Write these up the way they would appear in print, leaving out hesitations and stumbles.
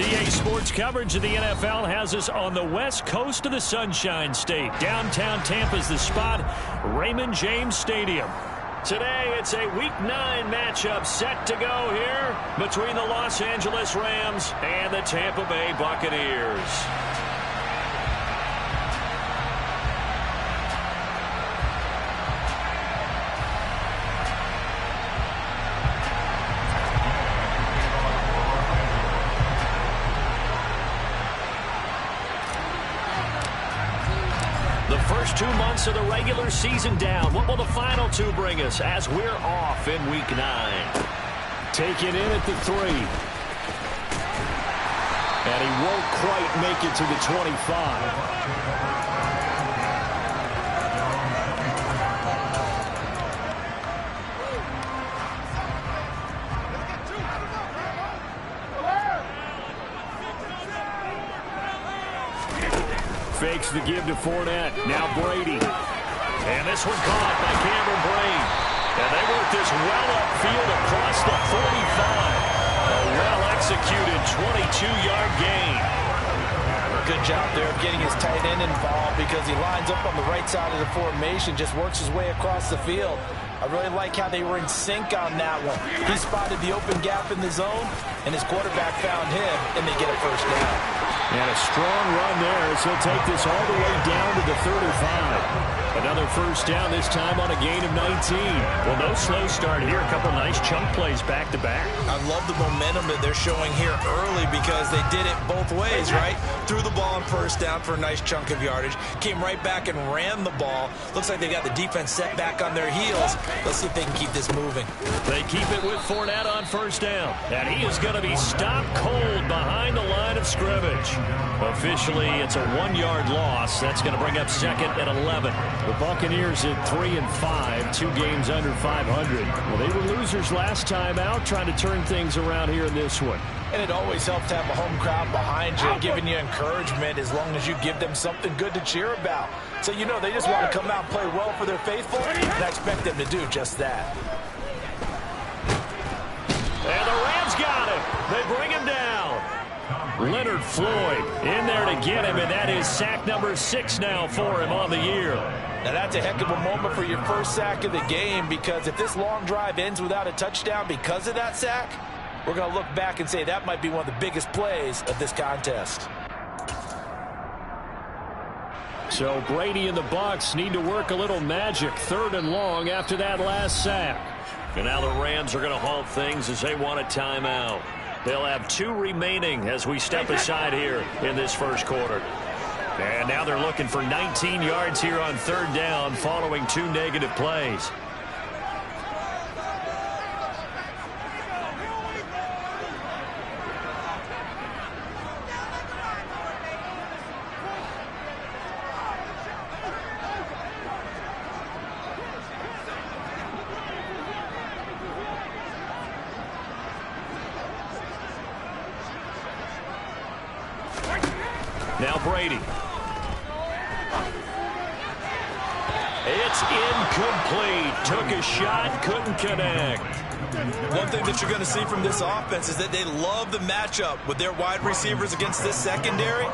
EA Sports coverage of the NFL has us on the west coast of the Sunshine State. Downtown Tampa's the spot, Raymond James Stadium. Today, it's a Week 9 matchup set to go here between the Los Angeles Rams and the Tampa Bay Buccaneers. First 2 months of the regular season down. What will the final two bring us as we're off in Week 9? Taken in at the 3. And he won't quite make it to the 25. Fakes the give to Fournette. Now Brady. And this one caught by Cameron Brate. And they work this well upfield across the 45. A well-executed 22-yard gain. Good job there of getting his tight end involved because he lines up on the right side of the formation, just works his way across the field. I really like how they were in sync on that one. He spotted the open gap in the zone, and his quarterback found him, and they get a first down. And a strong run there as he'll take this all the way down to the 35. Another first down, this time on a gain of 19. Well, no slow start here. A couple nice chunk plays back-to-back. I love the momentum that they're showing here early because they did it both ways, right? Threw the ball on first down for a nice chunk of yardage. Came right back and ran the ball. Looks like they got the defense set back on their heels. Let's see if they can keep this moving. They keep it with Fournette on first down. And he is going to be stopped cold behind the line of scrimmage. Officially, it's a 1-yard loss. That's going to bring up second and 11. The Buccaneers at 3-5, 2 games under 500. Well, they were losers last time out, trying to turn things around here in this one. And it always helps to have a home crowd behind you, giving you encouragement as long as you give them something good to cheer about. So you know they just want to come out and play well for their faithful, and I expect them to do just that. And the Rams got him. They bring him down. Leonard Floyd in there to get him, and that is sack number 6 now for him on the year. Now that's a heck of a moment for your first sack of the game, because if this long drive ends without a touchdown because of that sack, we're going to look back and say that might be one of the biggest plays of this contest. So Brady and the Bucs need to work a little magic, 3rd and long after that last sack. And now the Rams are going to halt things as they want a timeout. They'll have 2 remaining as we step aside here in this first quarter. And now they're looking for 19 yards here on 3rd down following 2 negative plays. Now Brady. It's incomplete. Took a shot, couldn't connect. One thing that you're going to see from this offense is that they love the matchup with their wide receivers against this secondary.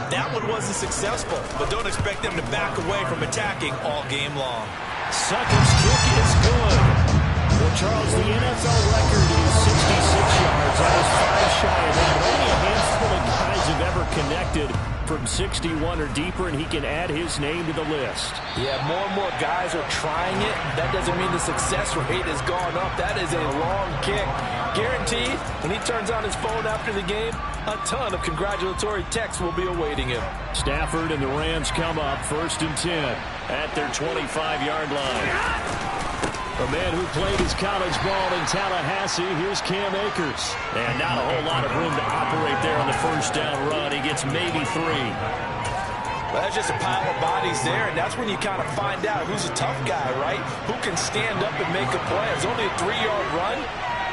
That one wasn't successful, but don't expect them to back away from attacking all game long. Sucker's kick is good. Well, Charles, the NFL record is 66 yards. That is 5 shy of that. Only a handful of guys have ever connected from 61 or deeper, and he can add his name to the list. Yeah, more and more guys are trying it. That doesn't mean the success rate has gone up. That is a long kick. Guaranteed, when he turns on his phone after the game, a ton of congratulatory texts will be awaiting him. Stafford and the Rams come up 1st and 10 at their 25-yard line. A man who played his college ball in Tallahassee, here's Cam Akers. And not a whole lot of room to operate there on the first down run. He gets maybe 3. Well, that's just a pile of bodies there, and that's when you kind of find out who's a tough guy, right? Who can stand up and make a play. It's only a 3-yard run,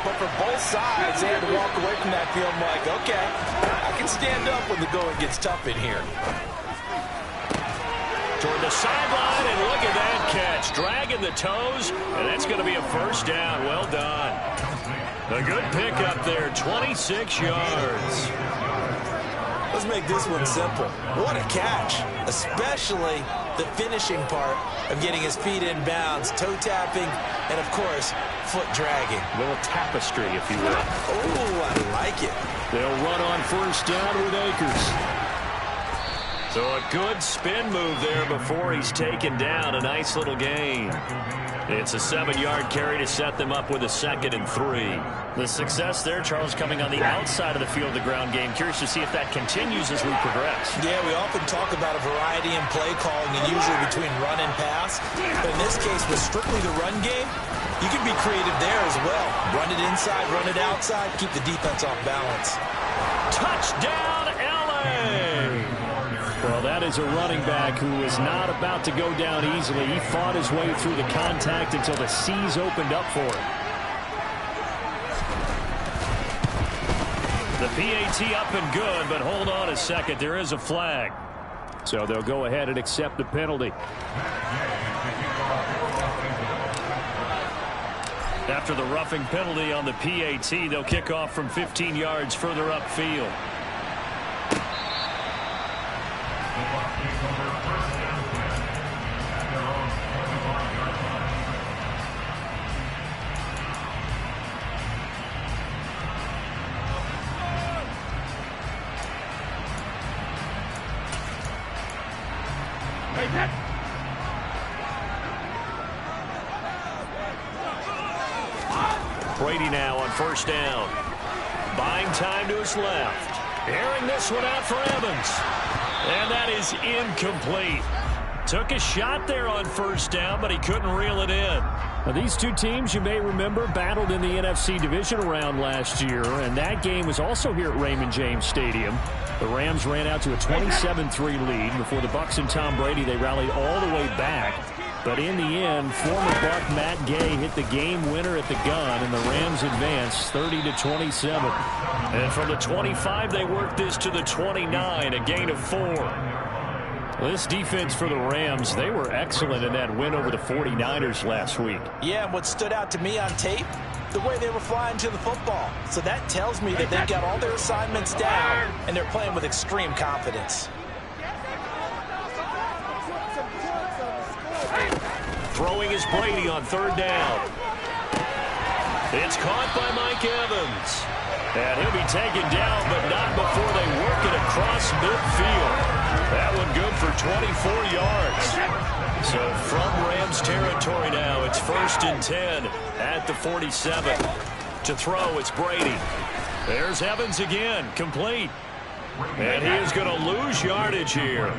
but for both sides, they had to walk away from that field like, okay, I can stand up when the going gets tough in here. Toward the sideline, and look at that catch. Dragging the toes, and that's going to be a first down. Well done. A good pickup there, 26 yards. Let's make this one simple. What a catch, especially the finishing part of getting his feet in bounds, toe tapping, and, of course, foot dragging. A little tapestry, if you will. Oh, I like it. They'll run on first down with Akers. So a good spin move there before he's taken down. A nice little gain. It's a 7-yard carry to set them up with a 2nd and 3. The success there, Charles, coming on the outside of the field, the ground game. Curious to see if that continues as we progress. Yeah, we often talk about a variety in play calling and usually between run and pass. But in this case, with strictly the run game, you can be creative there as well. Run it inside, run it outside, keep the defense off balance. Touchdown, L.A.! Well, that is a running back who is not about to go down easily. He fought his way through the contact until the C's opened up for him. The PAT up and good, but hold on a second. There is a flag. So they'll go ahead and accept the penalty. After the roughing penalty on the PAT, they'll kick off from 15 yards further upfield. Brady now on first down. Buying time to his left. Airing this one out for Evans. And that is incomplete. Took a shot there on first down, but he couldn't reel it in. Now, these two teams, you may remember, battled in the NFC divisional round last year, and that game was also here at Raymond James Stadium. The Rams ran out to a 27-3 lead. Before the Bucs and Tom Brady, they rallied all the way back. But in the end, former Buck Matt Gay hit the game winner at the gun, and the Rams advanced 30-27. And from the 25, they worked this to the 29, a gain of 4. This defense for the Rams, they were excellent in that win over the 49ers last week. Yeah, and what stood out to me on tape, the way they were flying to the football. So that tells me that they've got all their assignments down, and they're playing with extreme confidence. Throwing is Brady on third down. It's caught by Mike Evans. And he'll be taken down, but not before they work it across midfield. That one good for 24 yards. So from Rams territory now, it's 1st and 10 at the 47. To throw, it's Brady. There's Evans again, complete. And he is going to lose yardage here.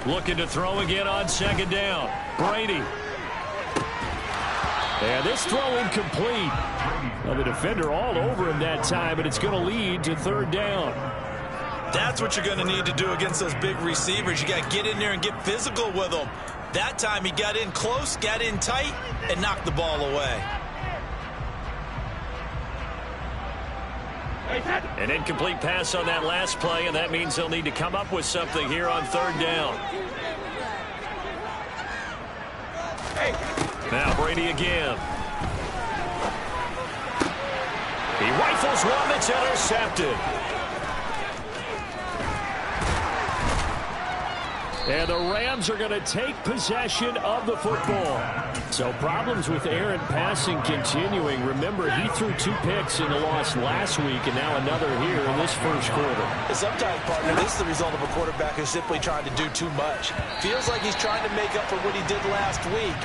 Looking to throw again on second down. Brady. And this throw incomplete. Well, the defender all over him that time, but it's going to lead to third down. That's what you're going to need to do against those big receivers. You got to get in there and get physical with them. That time he got in close, got in tight, and knocked the ball away. An incomplete pass on that last play, and that means they'll need to come up with something here on third down. Now Brady again. He rifles one that's intercepted. And the Rams are going to take possession of the football. So problems with Aaron passing continuing. Remember, he threw 2 picks in the loss last week, and now another here in this first quarter. Sometimes, partner, this is the result of a quarterback who's simply trying to do too much. Feels like he's trying to make up for what he did last week,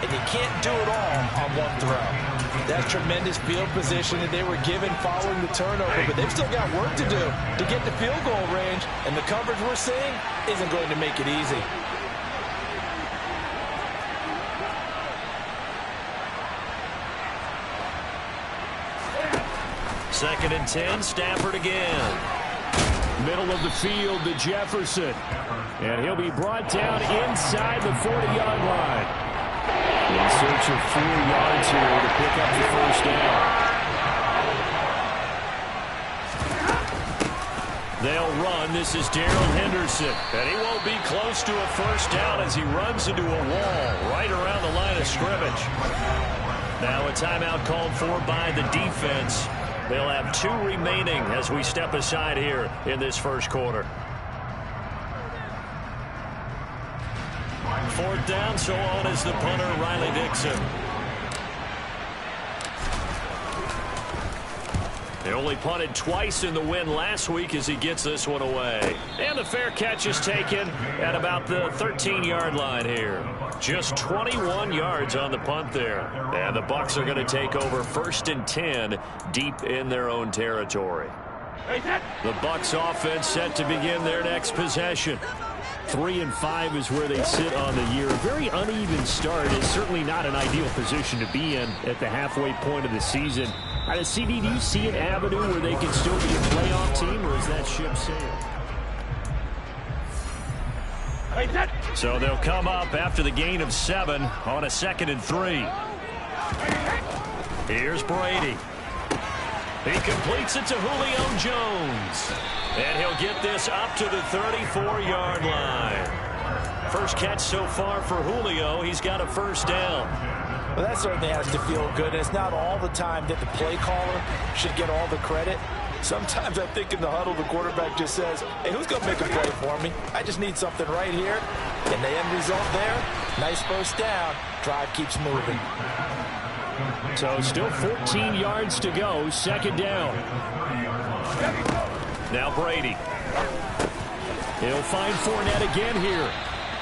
and you can't do it all on one throw. That's tremendous field position that they were given following the turnover, but they've still got work to do to get the field goal range, and the coverage we're seeing isn't going to make it easy. Second and 10, Stafford again. Middle of the field to Jefferson. And he'll be brought down inside the 40-yard line. In search of 4 yards here to pick up the first down. They'll run. This is Darrell Henderson. And he won't be close to a first down as he runs into a wall right around the line of scrimmage. Now a timeout called for by the defense. They'll have 2 remaining as we step aside here in this first quarter. 4th down, so on is the punter, Riley Dixon. He only punted twice in the win last week as he gets this one away. And the fair catch is taken at about the 13-yard line here. Just 21 yards on the punt there. And the Bucs are going to take over 1st and 10 deep in their own territory. The Bucs offense set to begin their next possession. 3-5 is where they sit on the year. A very uneven start. Is certainly not an ideal position to be in at the halfway point of the season. CD, do you see an avenue where they can still be a playoff team, or is that ship sailed? So they'll come up after the gain of 7 on a 2nd and 3. Here's Brady. He completes it to Julio Jones. And he'll get this up to the 34-yard line. First catch so far for Julio. He's got a first down. Well, that certainly has to feel good. And it's not all the time that the play caller should get all the credit. Sometimes I think in the huddle, the quarterback just says, hey, who's going to make a play for me? I just need something right here. And the end result there, nice first down. Drive keeps moving. So still 14 yards to go. 2nd down. Now Brady. He'll find Fournette again here.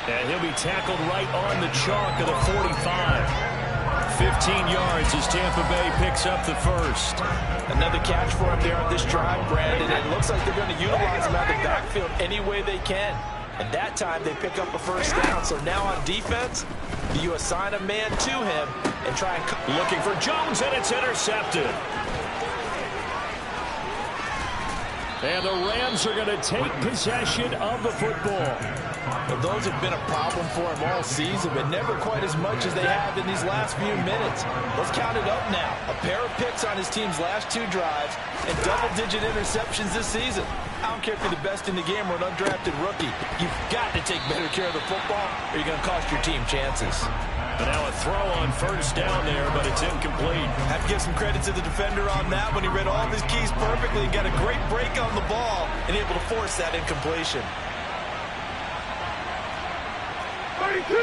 And he'll be tackled right on the chalk of the 45. 15 yards as Tampa Bay picks up the first. Another catch for him there on this drive, Brandon. It looks like they're going to utilize him out of the backfield any way they can. And that time they pick up a first down. So now on defense, you assign a man to him and try and... Looking for Jones, and it's intercepted. And the Rams are going to take possession of the football. Well, those have been a problem for him all season, but never quite as much as they have in these last few minutes. Let's count it up now. A pair of picks on his team's last 2 drives and double-digit interceptions this season. I don't care if you're the best in the game or an undrafted rookie. You've got to take better care of the football or you're going to cost your team chances. And now a throw on first down there, but it's incomplete. Have to give some credit to the defender on that one. He read all of his keys perfectly and got a great break on the ball and able to force that incompletion. 32.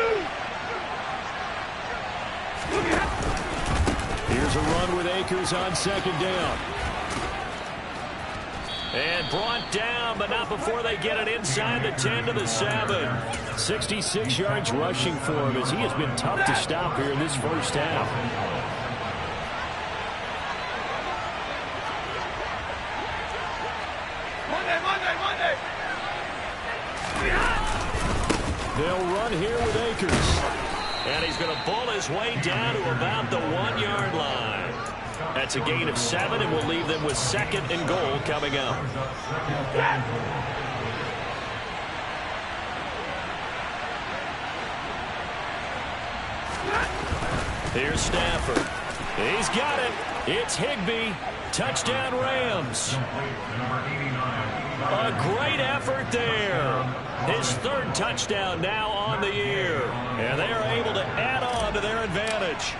Here's a run with Akers on 2nd down. And brought down, but not before they get it inside the 10 to the 7. 66 yards rushing for him as he has been tough to stop here in this first half. Monday. They'll run here with Akers. And he's going to bull his way down to about the 1-yard line. That's a gain of 7, and we'll leave them with 2nd and goal coming up. Here's Stafford. He's got it. It's Higbee. Touchdown Rams. A great effort there. His 3rd touchdown now on the year. And they are able to add on to their advantage.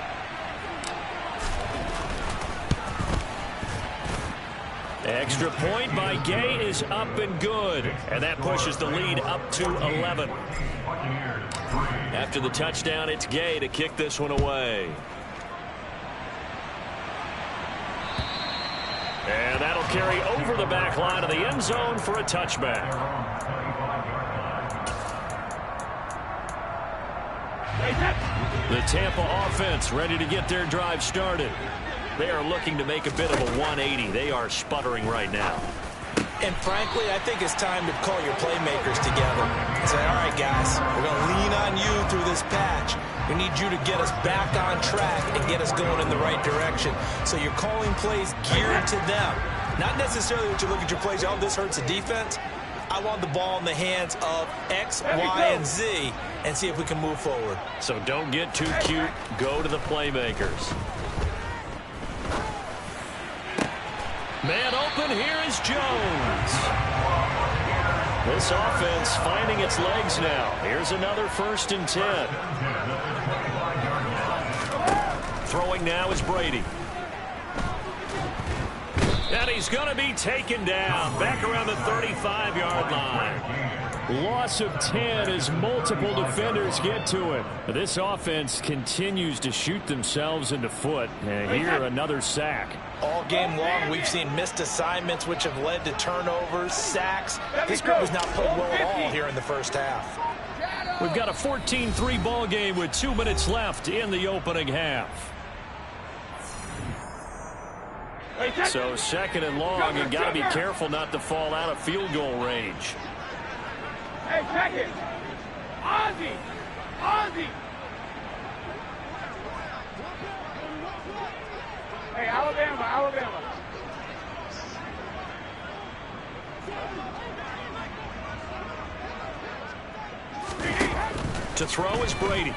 Extra point by Gay is up and good. And that pushes the lead up to 11. After the touchdown, it's Gay to kick this one away. And that'll carry over the back line of the end zone for a touchback. The Tampa offense ready to get their drive started. They are looking to make a bit of a 180. They are sputtering right now. And frankly, I think it's time to call your playmakers together and say, all right, guys, we're going to lean on you through this patch. We need you to get us back on track and get us going in the right direction. So you're calling plays geared to them. Not necessarily that you look at your plays, oh, this hurts the defense. I want the ball in the hands of X, Y, and Z and see if we can move forward. So don't get too cute. Go to the playmakers. Man open, here is Jones. This offense finding its legs now. Here's another 1st and 10. Throwing now is Brady. And he's going to be taken down back around the 35-yard line. Loss of 10 as multiple defenders get to it. This offense continues to shoot themselves in the foot. And here, another sack. All game long, we've seen missed assignments, which have led to turnovers, sacks. This group has not played well at all here in the first half. We've got a 14-3 ball game with 2 minutes left in the opening half. So 2nd and long, and got to be careful not to fall out of field goal range. Hey, check it. Ozzie. Ozzie. Hey, Alabama, Alabama. To throw is Brady.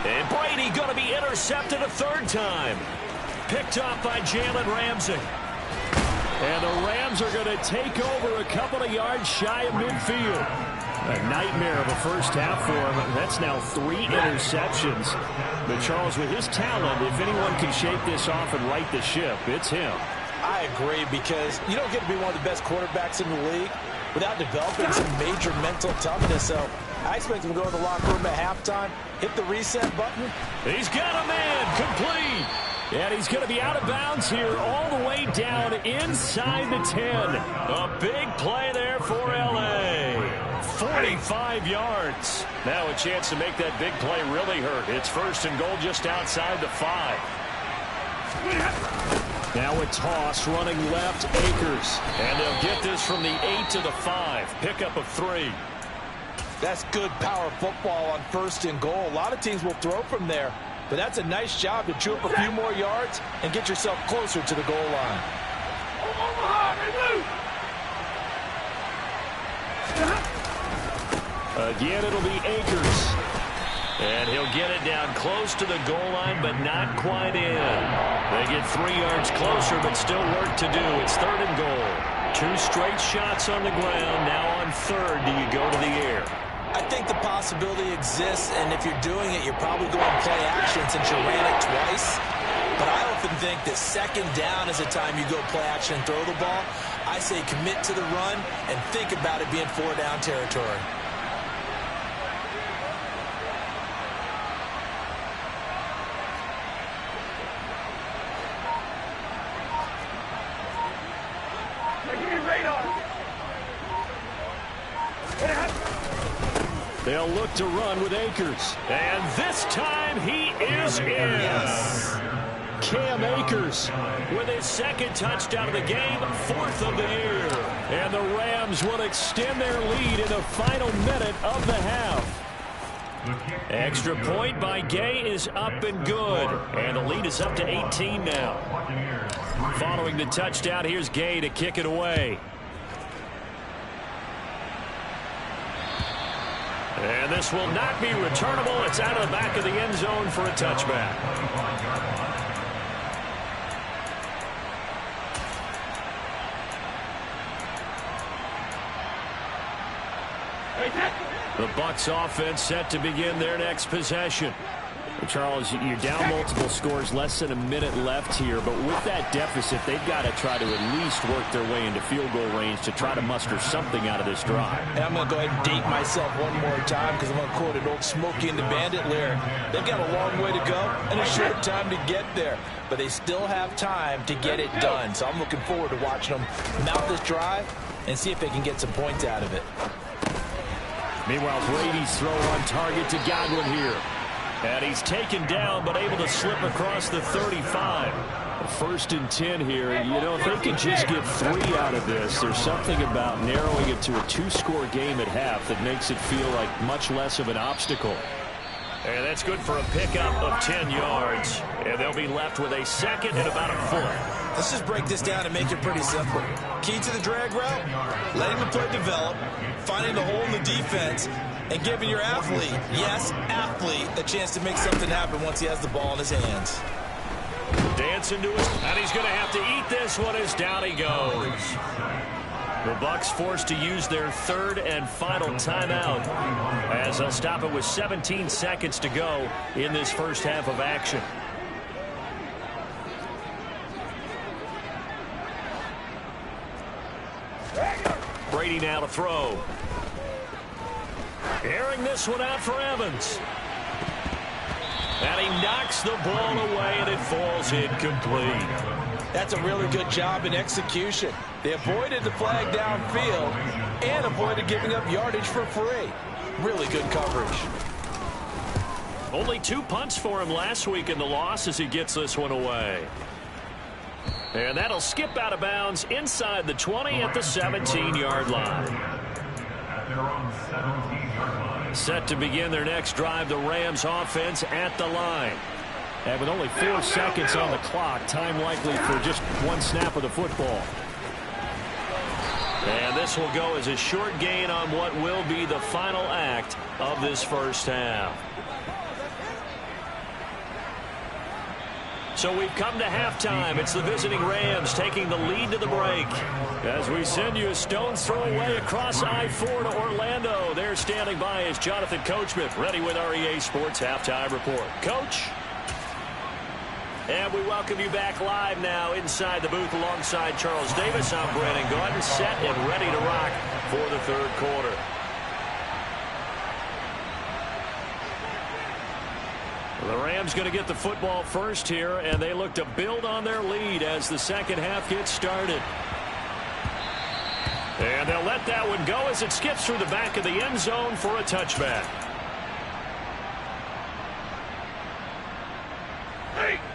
And Brady going to be intercepted a 3rd time. Picked off by Jalen Ramsey. And the Rams are going to take over a couple of yards shy of midfield. A nightmare of a first half for him. That's now 3 interceptions. But Charles, with his talent, if anyone can shake this off and right the ship, it's him. I agree, because you don't get to be one of the best quarterbacks in the league without developing some major mental toughness. So I expect him to go in the locker room at halftime, hit the reset button. He's got a man complete. And he's going to be out of bounds here all the way down inside the 10. A big play there for L.A. 45 yards. Now a chance to make that big play really hurt. It's 1st and goal just outside the 5. Now a toss running left, Akers. And they'll get this from the 8 to the 5. Pickup of 3. That's good power football on 1st and goal. A lot of teams will throw from there. But that's a nice job to chew up a few more yards and get yourself closer to the goal line. Again, it'll be Akers. And he'll get it down close to the goal line, but not quite in. They get 3 yards closer, but still work to do. It's 3rd and goal. 2 straight shots on the ground. Now on 3rd, do you go to the air? I think the possibility exists, and if you're doing it, you're probably going play action since you ran it twice. But I often think that 2nd down is the time you go play action and throw the ball. I say commit to the run and think about it being 4-down territory. They'll look to run with Akers. And this time he is in. Yes. Cam Akers with his 2nd touchdown of the game, 4th of the year. And the Rams will extend their lead in the final minute of the half. Extra point by Gay is up and good. And the lead is up to 18 now. Following the touchdown, here's Gay to kick it away. And this will not be returnable. It's out of the back of the end zone for a touchback. The Bucs offense set to begin their next possession. Charles, you're down multiple scores, less than a minute left here, but with that deficit, they've got to try to at least work their way into field goal range to try to muster something out of this drive. And I'm going to go ahead and date myself one more time because I'm going to quote an old Smokey and the Bandit lyric. They've got a long way to go and a short time to get there, but they still have time to get it done. So I'm looking forward to watching them mount this drive and see if they can get some points out of it. Meanwhile, Brady's throw on target to Godwin here. And he's taken down, but able to slip across the 35. 1st and 10 here. You know, if they could just get 3 out of this, there's something about narrowing it to a 2-score game at half that makes it feel like much less of an obstacle. And that's good for a pickup of 10 yards. And they'll be left with a second and about a foot. Let's just break this down and make it pretty simple. Key to the drag route, letting the play develop, finding the hole in the defense, and giving your athlete, yes, athlete, a chance to make something happen once he has the ball in his hands. Dancing to his, and he's going to have to eat this one as down he goes. The Bucs forced to use their third and final timeout as they'll stop it with 17 seconds to go in this first half of action. Brady now to throw. Airing this one out for Evans. And he knocks the ball away, and it falls incomplete. That's a really good job in execution. They avoided the flag downfield and avoided giving up yardage for free. Really good coverage. Only 2 punts for him last week in the loss as he gets this one away. And that'll skip out of bounds inside the 20 at the 17-yard line. Set to begin their next drive, the Rams offense at the line. And with only 4 seconds on the clock, time likely for just one snap of the football. And this will go as a short gain on what will be the final act of this first half. So we've come to halftime. It's the visiting Rams taking the lead to the break. As we send you a stone's throw away across I-4 to Orlando. There standing by is Jonathan Coachman, ready with our EA Sports Halftime Report. Coach? And we welcome you back live now inside the booth alongside Charles Davis. I'm Brandon Gordon, set and ready to rock for the third quarter. The Rams going to get the football first here, and they look to build on their lead as the second half gets started. And they'll let that one go as it skips through the back of the end zone for a touchback.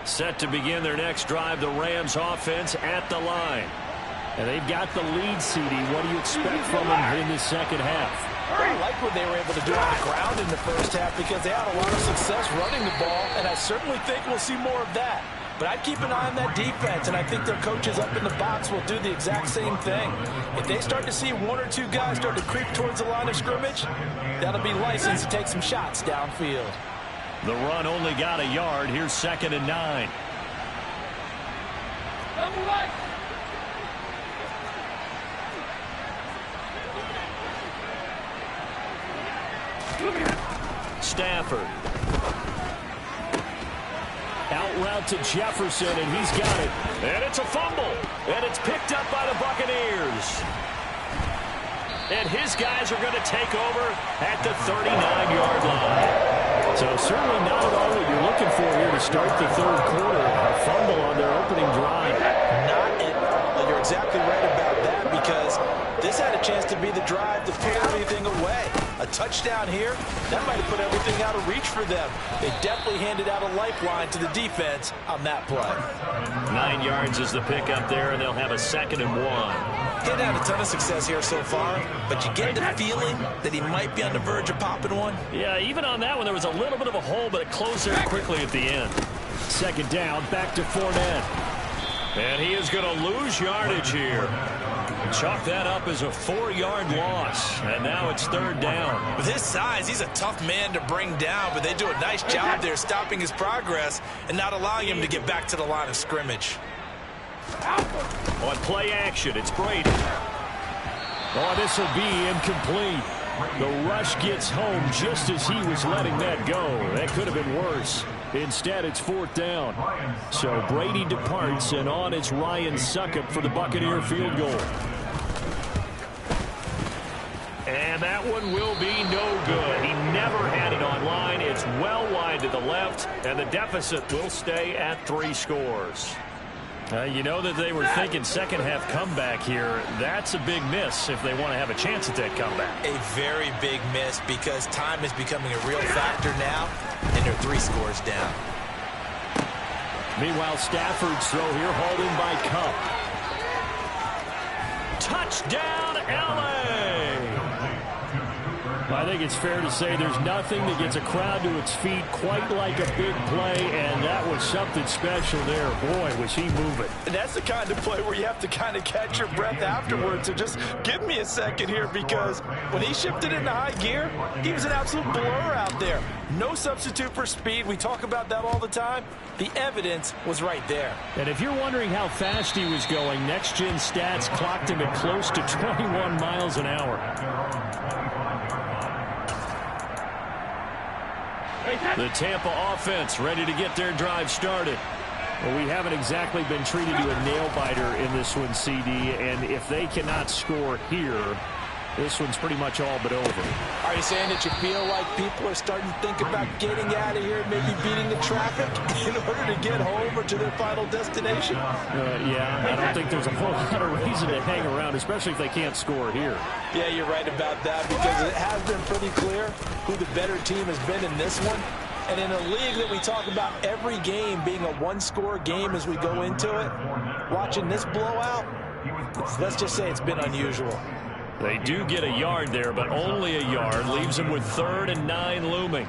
Set to begin their next drive, the Rams offense at the line. And they've got the lead, CD. What do you expect from them in this second half? I like what they were able to do on the ground in the first half because they had a lot of success running the ball, and I certainly think we'll see more of that. But I'd keep an eye on that defense, and I think their coaches up in the box will do the exact same thing. If they start to see 1 or 2 guys start to creep towards the line of scrimmage, that'll be license to take some shots downfield. The run only got a yard. Here's 2nd and 9. Number 1. Stafford. Out route to Jefferson, and he's got it. And it's a fumble. And it's picked up by the Buccaneers. And his guys are going to take over at the 39-yard line. So certainly not at all what you're looking for here to start the third quarter. A fumble on their opening drive. Not at all. You're exactly right about that because this had a chance to be the drive to put everything away. A touchdown here, that might have put everything out of reach for them. They definitely handed out a lifeline to the defense on that play. 9 yards is the pickup there, and they'll have a 2nd and 1. He hadn't had a ton of success here so far, but you get the feeling that he might be on the verge of popping one. Yeah, even on that one, there was a little bit of a hole, but it closed there quickly at the end. 2nd down, back to Fournette. And he is going to lose yardage here. Chalk that up as a 4-yard loss, and now it's 3rd down. With his size, he's a tough man to bring down, but they do a nice job there stopping his progress and not allowing him to get back to the line of scrimmage. On play action, it's Brady. Oh, this will be incomplete. The rush gets home just as he was letting that go. That could have been worse. Instead, it's 4th down. So Brady departs, and on is Ryan Succop for the Buccaneer field goal. And that one will be no good. He never had it on line. It's well wide to the left, and the deficit will stay at 3 scores. You know that they were thinking second half comeback here. That's a big miss if they want to have a chance at that comeback. A very big miss because time is becoming a real factor now, and they're 3 scores down. Meanwhile, Stafford's throw here hauled in by Kupp. Touchdown, L.A. I think it's fair to say there's nothing that gets a crowd to its feet quite like a big play, and that was something special there. Boy, was he moving. And that's the kind of play where you have to kind of catch your breath afterwards. So just give me a second here, because when he shifted into high gear, he was an absolute blur out there. No substitute for speed. We talk about that all the time. The evidence was right there. And if you're wondering how fast he was going, next-gen stats clocked him at close to 21 miles an hour. The Tampa offense ready to get their drive started. Well, we haven't exactly been treated to a nail-biter in this one, CD, and if they cannot score here, this one's pretty much all but over. Are you saying that you feel like people are starting to think about getting out of here, maybe beating the traffic in order to get home or to their final destination? Yeah, I don't think there's a whole lot of reason to hang around, especially if they can't score here. Yeah, you're right about that, because it has been pretty clear who the better team has been in this one. And in a league that we talk about every game being a one-score game as we go into it, watching this blowout, let's just say it's been unusual. They do get a yard there, but only a yard. Leaves them with 3rd and 9 looming.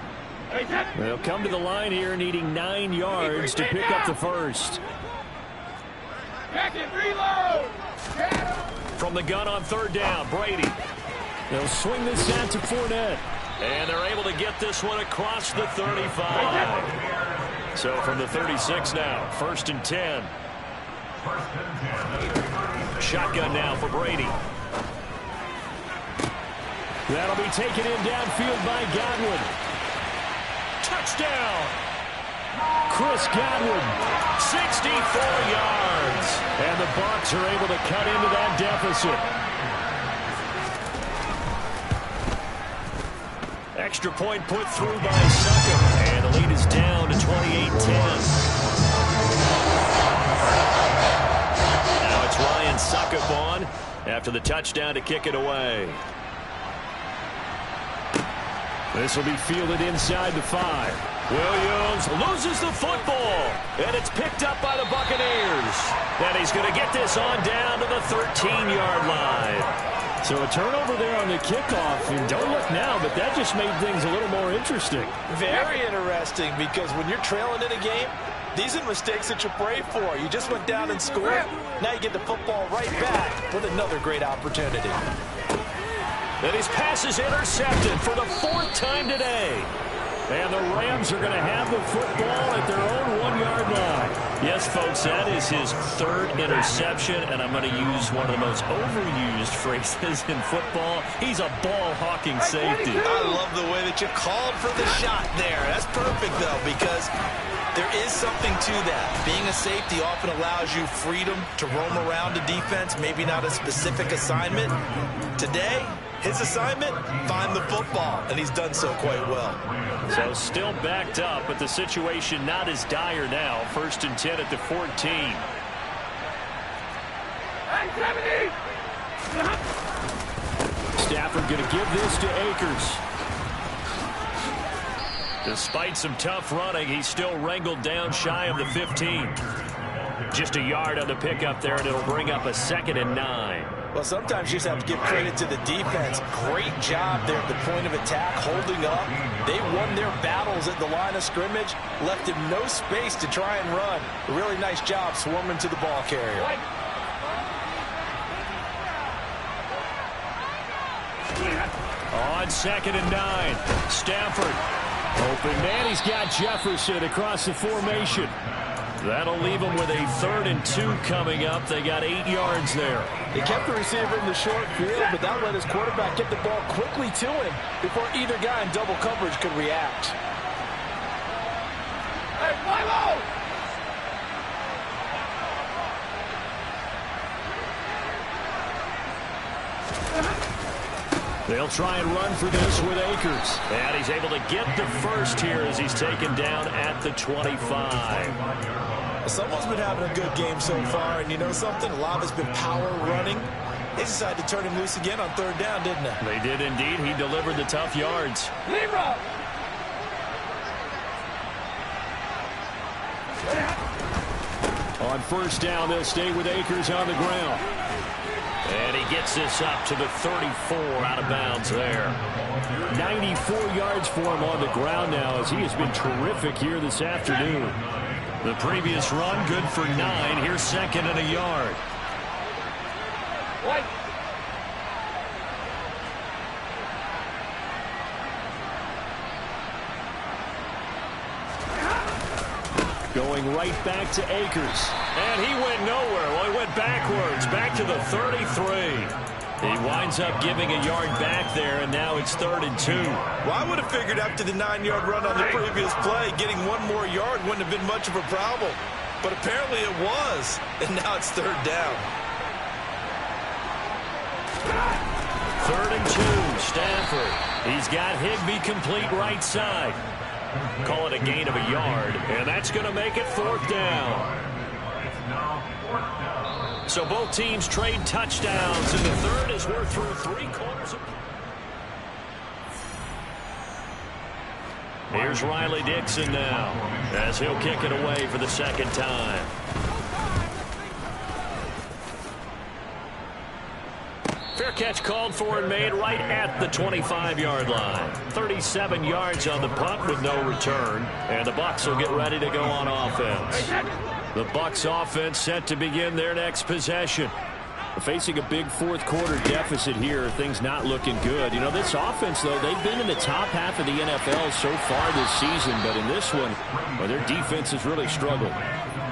They'll come to the line here needing 9 yards to pick up the first. From the gun on 3rd down, Brady. They'll swing this out to Fournette. And they're able to get this one across the 35. So from the 36 now, 1st and 10. Shotgun now for Brady. That'll be taken in downfield by Godwin. Touchdown! Chris Godwin. 64 yards. And the Bucs are able to cut into that deficit. Extra point put through by Succop. And the lead is down to 28-10. Now it's Ryan Succop on after the touchdown to kick it away. This will be fielded inside the 5. Williams loses the football, and it's picked up by the Buccaneers. And he's going to get this on down to the 13-yard line. So a turnover there on the kickoff, and don't look now, but that just made things a little more interesting. Very interesting, because when you're trailing in a game, these are mistakes that you pray for. You just went down and scored. Now you get the football right back with another great opportunity. And his pass is intercepted for the 4th time today. And the Rams are going to have the football at their own 1-yard line. Yes, folks, that is his 3rd interception, and I'm going to use one of the most overused phrases in football. He's a ball-hawking safety. I love the way that you called for the shot there. That's perfect, though, because there is something to that. Being a safety often allows you freedom to roam around the defense, maybe not a specific assignment. Today, his assignment, find the football, and he's done so quite well. So still backed up, but the situation not as dire now. 1st and 10 at the 14. Stafford going to give this to Akers. Despite some tough running, he's still wrangled down shy of the 15. Just a yard on the pickup there, and it'll bring up a 2nd and 9. Well, sometimes you just have to give credit to the defense. Great job there at the point of attack, holding up. They won their battles at the line of scrimmage, left him no space to try and run. A really nice job swarming to the ball carrier. On 2nd and 9, Stafford. Open man, he's got Jefferson across the formation. That'll leave them with a 3rd and 2 coming up. They got 8 yards there. He kept the receiver in the short field, but that let his quarterback get the ball quickly to him before either guy in double coverage could react. Hey, fly low! They'll try and run for this with Akers. And he's able to get the first here as he's taken down at the 25. Someone's been having a good game so far, and you know something? A lot of it's been power running. They decided to turn him loose again on 3rd down, didn't they? They did indeed. He delivered the tough yards. Libra! On 1st down, they'll stay with Akers on the ground. And he gets this up to the 34 out of bounds there. 94 yards for him on the ground now as he has been terrific here this afternoon. The previous run good for 9. Here's second and a yard. White. Going right back to Akers. And he went nowhere. Well, he went backwards, back to the 33. He winds up giving a yard back there, and now it's 3rd and 2. Well, I would have figured after the 9-yard run on the previous play, getting one more yard wouldn't have been much of a problem. But apparently it was, and now it's 3rd down. 3rd and 2, Stafford. He's got Higbee complete right side. Call it a gain of a yard, and that's going to make it 4th down. So both teams trade touchdowns, and the third as we're through 3/4 of... Here's Riley Dixon now, as he'll kick it away for the second time. Fair catch called for and made right at the 25-yard line. 37 yards on the punt with no return, and the Bucs will get ready to go on offense. The Bucs offense set to begin their next possession. Facing a big fourth-quarter deficit here, things not looking good. You know, this offense, though, they've been in the top half of the NFL so far this season, but in this one, well, their defense has really struggled.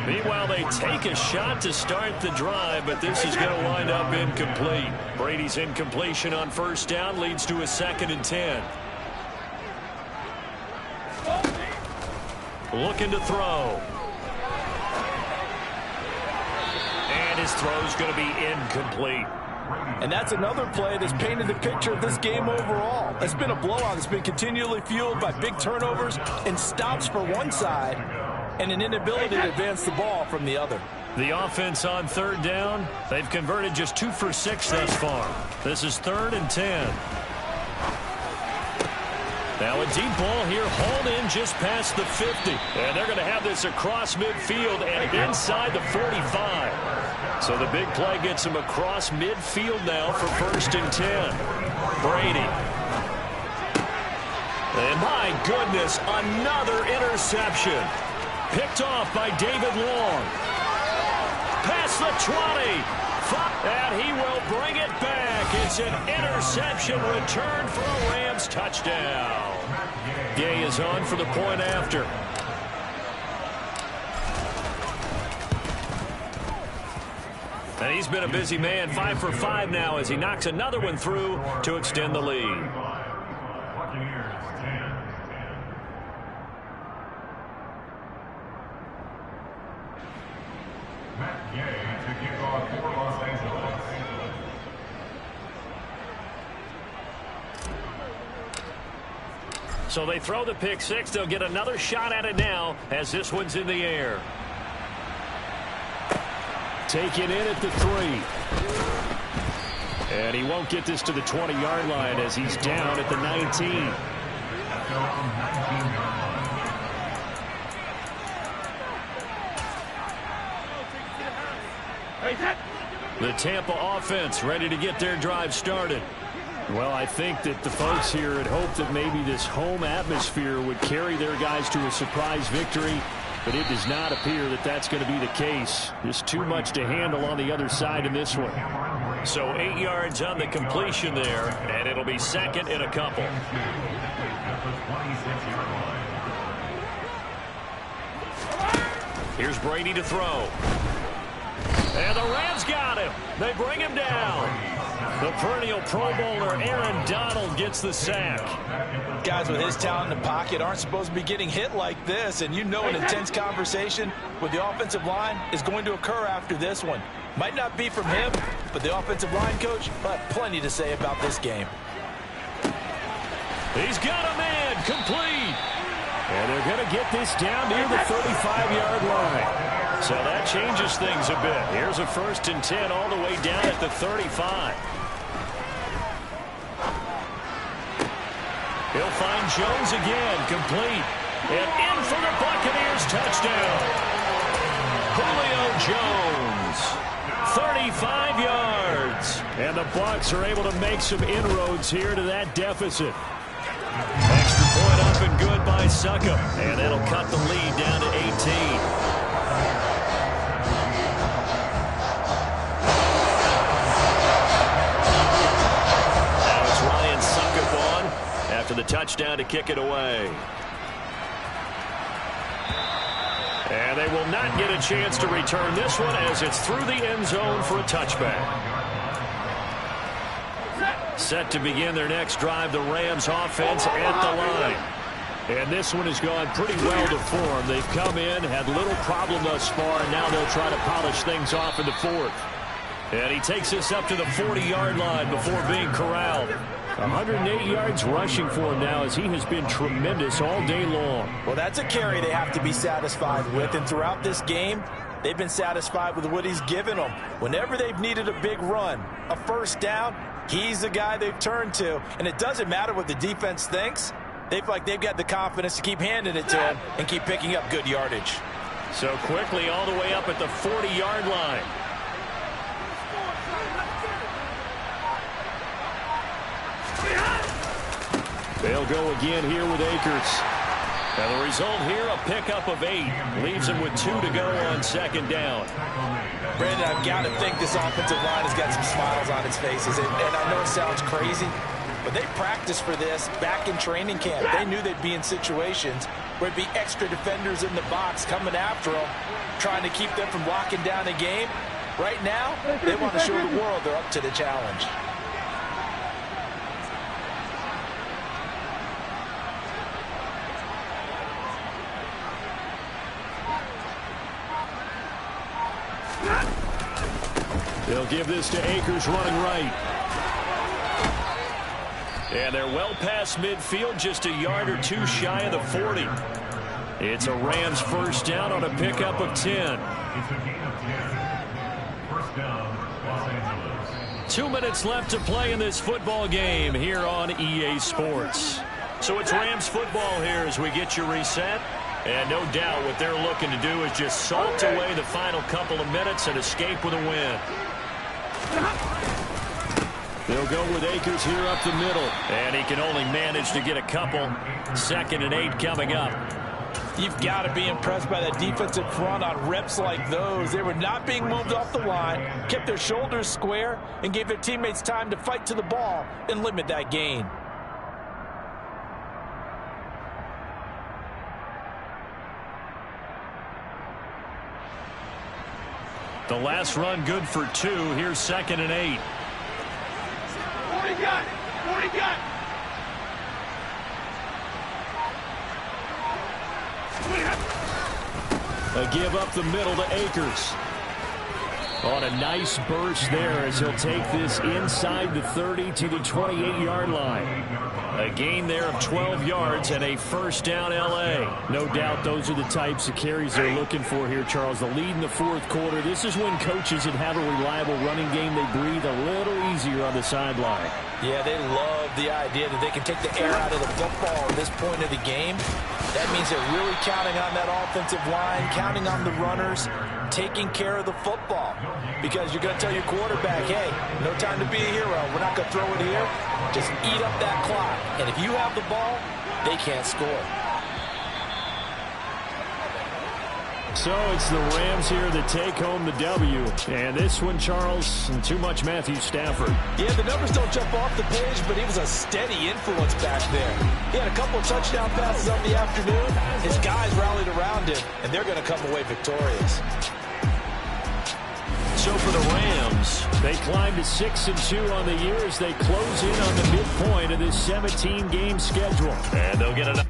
Meanwhile, they take a shot to start the drive, but this is going to wind up incomplete. Brady's incompletion on first down leads to a 2nd and 10. Looking to throw. And his throw's going to be incomplete. And that's another play that's painted the picture of this game overall. It's been a blowout. It's been continually fueled by big turnovers and stops for one side and an inability to advance the ball from the other. The offense on 3rd down, they've converted just 2 for 6 thus far. This is 3rd and 10. Now a deep ball here, hauled in just past the 50. And they're going to have this across midfield and inside the 45. So the big play gets him across midfield now for 1st and 10. Brady. And my goodness, another interception. Picked off by David Long. Past the 20. And he will bring it back. It's an interception return for a Rams touchdown. Gay is on for the point after. And he's been a busy man, 5 for 5 now as he knocks another one through to extend the lead. So they throw the pick six. They'll get another shot at it now as this one's in the air. Taken in at the 3. And he won't get this to the 20-yard line as he's down at the 19. The Tampa offense ready to get their drive started. Well, I think that the folks here had hoped that maybe this home atmosphere would carry their guys to a surprise victory, but it does not appear that that's going to be the case. Just too much to handle on the other side in this one. So 8 yards on the completion there, and it'll be 2nd and a couple. Here's Brady to throw. And the Rams got him. They bring him down. The perennial Pro Bowler Aaron Donald gets the sack. Guys with his talent in the pocket aren't supposed to be getting hit like this, and you know an intense conversation with the offensive line is going to occur after this one. Might not be from him, but the offensive line coach will have plenty to say about this game. He's got a man complete. And they're going to get this down near the 35-yard line. So that changes things a bit. Here's a 1st and 10 all the way down at the 35. He'll find Jones again, complete. And in for the Buccaneers touchdown. Julio Jones, 35 yards. And the Bucs are able to make some inroads here to that deficit. Extra point up and good by Succop. And that'll cut the lead down to 18. Now it's Ryan Succop on after the touchdown to kick it away. And they will not get a chance to return this one as it's through the end zone for a touchback. Set to begin their next drive, the Rams offense at the line. And this one has gone pretty well to form. They've come in, had little problem thus far, and now they'll try to polish things off in the fourth. And he takes us up to the 40-yard line before being corralled. 108 yards rushing for him now as he has been tremendous all day long. Well, that's a carry they have to be satisfied with. And throughout this game, they've been satisfied with what he's given them. Whenever they've needed a big run, a first down, he's the guy they've turned to. And it doesn't matter what the defense thinks. They feel like they've got the confidence to keep handing it to him and keep picking up good yardage. So quickly all the way up at the 40-yard line. They'll go again here with Akers. And the result here, a pickup of 8. Leaves him with 2 to go on second down. Brandon, I've got to think this offensive line has got some smiles on its faces. And I know it sounds crazy, but they practiced for this back in training camp. They knew they'd be in situations where it'd be extra defenders in the box coming after them, trying to keep them from locking down the game. Right now, they want to show the world they're up to the challenge. They'll give this to Akers running right. And they're well past midfield, just a yard or 2 shy of the 40. It's a Rams first down on a pickup of 10. 2 minutes left to play in this football game here on EA Sports. So it's Rams football here as we get you reset. And no doubt what they're looking to do is just salt away the final couple of minutes and escape with a win. They'll go with Akers here up the middle. And he can only manage to get a couple. 2nd and 8 coming up. You've got to be impressed by that defensive front on reps like those. They were not being moved off the line, kept their shoulders square, and gave their teammates time to fight to the ball and limit that gain. The last run good for 2. Here's 2nd and 8. 40 gun! 40 gun! A give up the middle to Akers. On a nice burst there as he'll take this inside the 30 to the 28-yard line. A gain there of 12 yards and a first down L.A. No doubt those are the types of carries they're looking for here, Charles. The lead in the fourth quarter. This is when coaches that have a reliable running game, they breathe a little easier on the sideline. Yeah, they love the idea that they can take the air out of the football at this point of the game. That means they're really counting on that offensive line, counting on the runners, taking care of the football. Because you're going to tell your quarterback, hey, no time to be a hero. We're not going to throw it here. Just eat up that clock. And if you have the ball, they can't score. So it's the Rams here that take home the W. And this one, Charles, and too much Matthew Stafford. Yeah, the numbers don't jump off the page, but he was a steady influence back there. He had a couple of touchdown passes on the afternoon. His guys rallied around him, and they're going to come away victorious. So for the Rams, they climb to 6-2 on the year as they close in on the midpoint of this 17-game schedule. And they'll get it up.